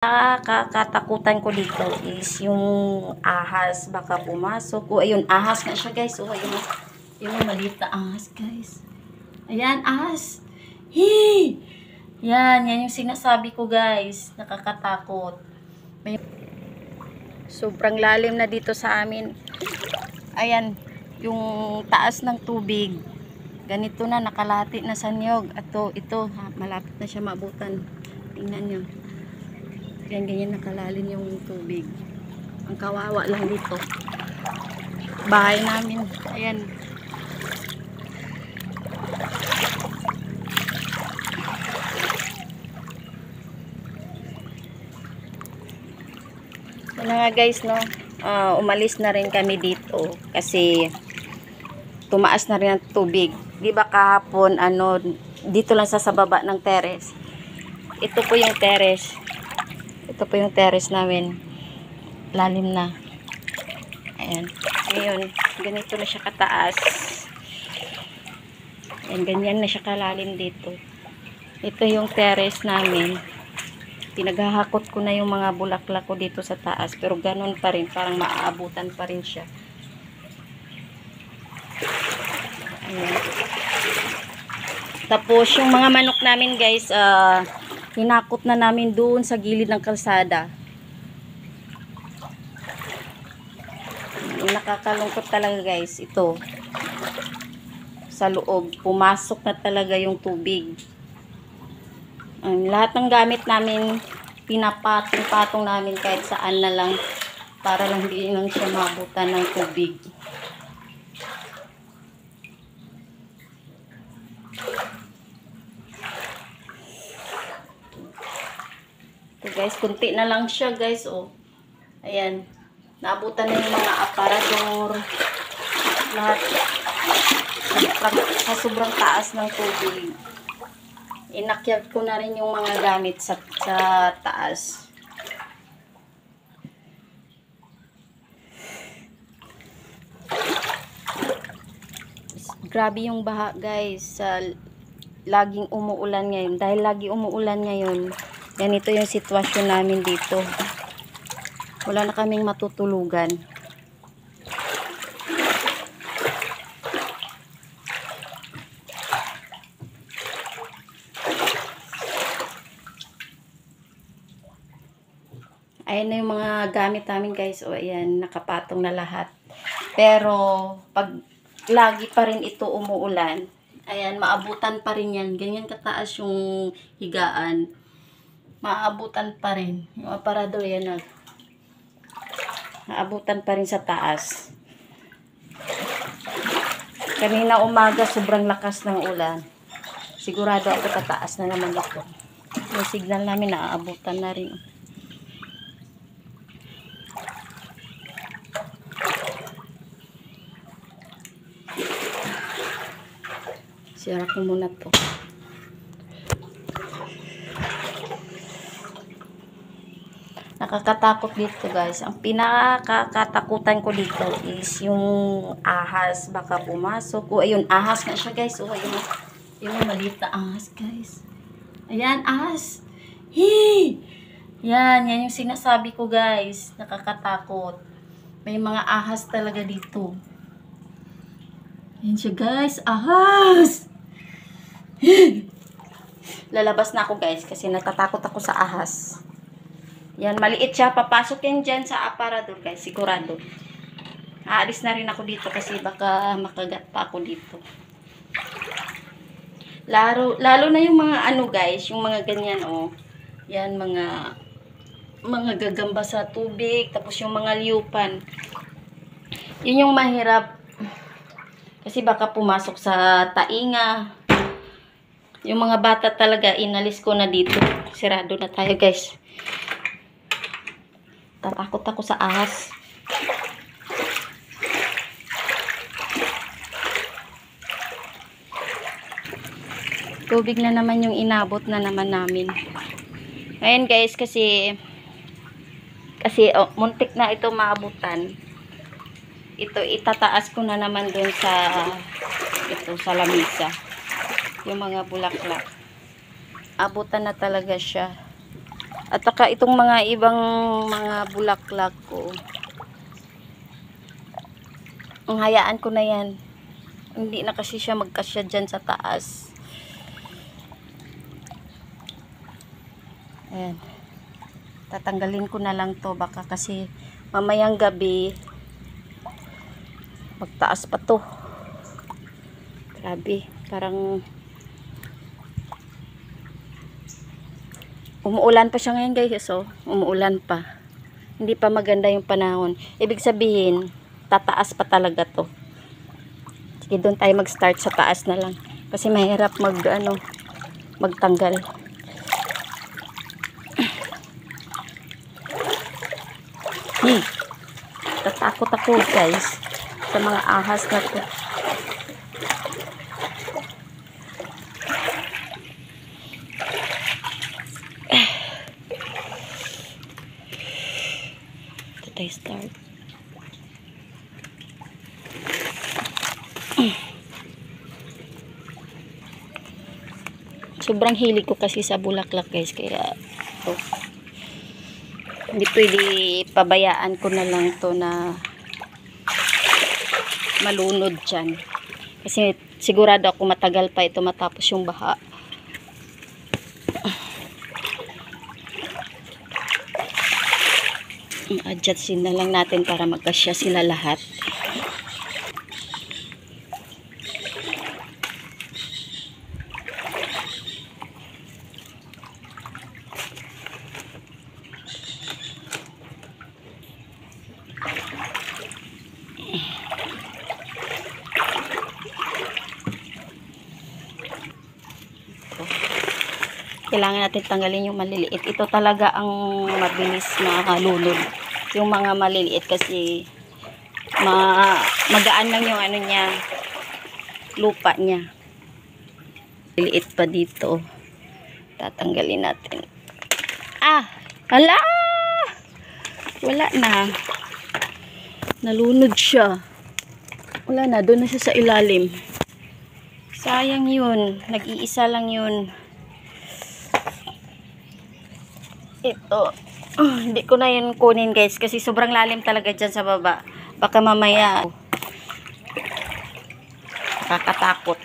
Kakatakutan ko dito is yung ahas baka pumasok. O ayun, ahas na siya guys. O ayun, yung maliit na ahas guys. Ayan, ahas. Hey! Yan yung sinasabi ko guys. Nakakatakot. Sobrang lalim na dito sa amin. Ayan, yung taas ng tubig. Ganito na, nakalati na sa niyog. At ito, malapit na siya maabutan. Tingnan nyo. Yan, ganyan nakalalim yung tubig. Ang kawawa lang dito. Bahay namin. Ayan. So na nga guys, no? Umalis na rin kami dito. Kasi tumaas na rin ang tubig. Di ba kahapon, dito lang sa baba ng terrace. Ito po yung terrace. Ito po yung terrace namin. Lalim na. Ayan. Ngayon, ganito na siya kataas. Ayan, ganyan na siya kalalim dito. Ito yung terrace namin. Pinaghahakot ko na yung mga bulaklak ko dito sa taas. Pero ganun pa rin. Parang maaabutan pa rin siya. Ayan. Tapos, yung mga manok namin guys, hinakot na namin doon sa gilid ng kalsada. Nakakalungkot talaga guys. Ito. Sa loob. Pumasok na talaga yung tubig. Lahat ng gamit namin, pinapatong-patong namin kahit saan na lang. Para lang hindi lang siya mabutan ng tubig. So guys, kunti na lang siya guys, oh. Ayan. Naabutan na yung mga aparador. Lahat. Sa sobrang taas ng tubig. Inakyat ko na rin yung mga gamit sa taas. Grabe yung baha guys. Laging umuulan ngayon. Dahil lagi umuulan ngayon, ganito yung sitwasyon namin dito. Wala na kaming matutulugan. Ayan na yung mga gamit namin guys. O ayan, nakapatong na lahat. Pero, pag lagi pa rin ito umuulan, ayan, maabutan pa rin yan. Ganyan kataas yung higaan. Maabutan pa rin. Yung aparador yan, maabutan pa rin sa taas. Kanina umaga, sobrang lakas ng ulan. Sigurado ako tataas na naman ito. Yung signal namin, naaabutan na rin. Sira ko muna to. Nakakatakot dito guys. Ang pinakakatakutan ko dito is yung ahas baka pumasok. O ayun, ahas na siya guys. O ayun, yung maliit na ahas guys. Ayan, ahas. Hey! Yan yung sinasabi ko guys. Nakakatakot. May mga ahas talaga dito. Yan siya guys. Ahas! Lalabas na ako guys kasi natatakot ako sa ahas. Yan, maliit siya. Papasok yan dyan sa aparador guys. Sigurado. Aalis na rin ako dito kasi baka makagat pa ako dito. Lalo na yung mga guys. Yung mga ganyan Yan, mga gagamba sa tubig. Tapos yung mga liyupan. Yun yung mahirap. Kasi baka pumasok sa tainga. Yung mga bata talaga, inalis ko na dito. Sirado na tayo guys. Tatakot ako sa ahas. Tubig na naman yung inabot na naman namin. Ngayon guys, kasi muntik na ito maabutan. Ito, itataas ko na naman dun sa lamisa. Yung mga bulaklak. Abutan na talaga siya. At saka itong mga ibang mga bulaklak ko, ang hayaan ko na yan. Hindi na kasi siya magkasya dyan sa taas. Ayan. Tatanggalin ko na lang to, baka kasi mamayang gabi magtaas pa to. Grabe, parang umuulan pa siya ngayon guys. So, umuulan pa. Hindi pa maganda yung panahon. Ibig sabihin, tataas pa talaga to. Sige, doon tayo mag-start sa taas na lang. Kasi mahirap magtanggal. Tatakot ako guys sa mga ahas na to. Ito tayo start. Sobrang hilig ko kasi sa bulaklak guys, kaya ito. Hindi pwede pabayaan ko na lang to na malunod dyan. Kasi sigurado ako matagal pa ito matapos yung baha. Adjustin na lang natin para magkasya sila lahat. Kailangan natin tanggalin yung maliliit. Ito talaga ang mabilis makalunod. Yung mga maliliit kasi magaan lang yung niya, lupa niya. Maliliit pa dito. Tatanggalin natin. Hala! Wala na. Nalunod siya. Wala na. Doon na siya sa ilalim. Sayang yun. Nag-iisa lang yun. Ito. Hindi ko na yun kunin guys. Kasi sobrang lalim talaga dyan sa baba. Baka mamaya. Nakakatakot.